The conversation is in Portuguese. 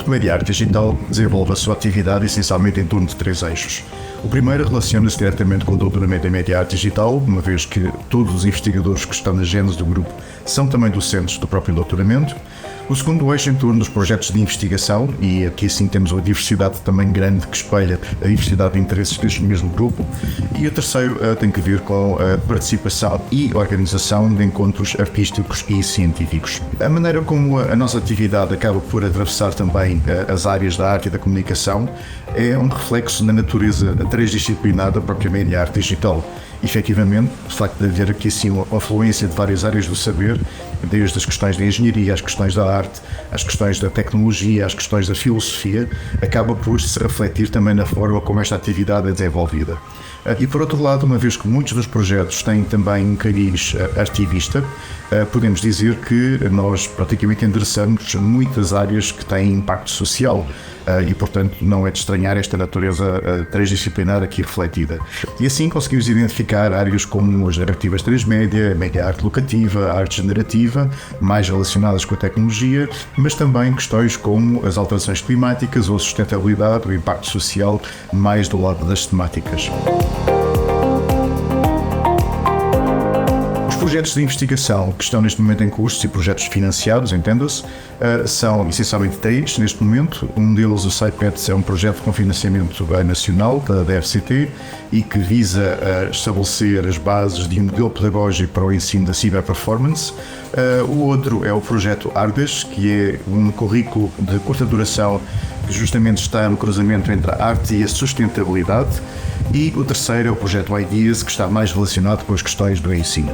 Grupo Mediar Digital desenvolve a sua atividade essencialmente em torno de 3 eixos. O primeiro relaciona-se diretamente com o doutoramento em Mediar Digital, uma vez que todos os investigadores que estão na gênese do grupo são também docentes do próprio doutoramento. O segundo eixo em torno dos projetos de investigação, e aqui sim temos uma diversidade também grande que espelha a diversidade de interesses deste mesmo grupo. E o terceiro tem que ver com a participação e organização de encontros artísticos e científicos. A maneira como a nossa atividade acaba por atravessar também as áreas da arte e da comunicação é um reflexo na natureza transdisciplinar da própria Mediar Digital. Efetivamente, o facto de haver aqui sim uma fluência de várias áreas do saber, desde as questões da engenharia, às questões da arte, às questões da tecnologia, às questões da filosofia, acaba por se refletir também na forma como esta atividade é desenvolvida. E por outro lado, uma vez que muitos dos projetos têm também um cariz artivista, podemos dizer que nós praticamente endereçamos muitas áreas que têm impacto social e, portanto, não é de estranhar esta natureza transdisciplinar aqui refletida. E assim conseguimos identificar áreas como as narrativas transmédia, média arte locativa, a arte generativa, mais relacionadas com a tecnologia, mas também questões como as alterações climáticas ou a sustentabilidade, o impacto social, mais do lado das temáticas. Os projetos de investigação que estão neste momento em curso e projetos financiados, entenda-se, são essencialmente 3 neste momento. Um deles, o SciPets, é um projeto com financiamento nacional da DFCT e que visa estabelecer as bases de um modelo pedagógico para o ensino da ciberperformance. O outro é o projeto Ardes, que é um currículo de curta duração que justamente está no cruzamento entre a arte e a sustentabilidade. E o terceiro é o projeto Ideas, que está mais relacionado com as questões do ensino.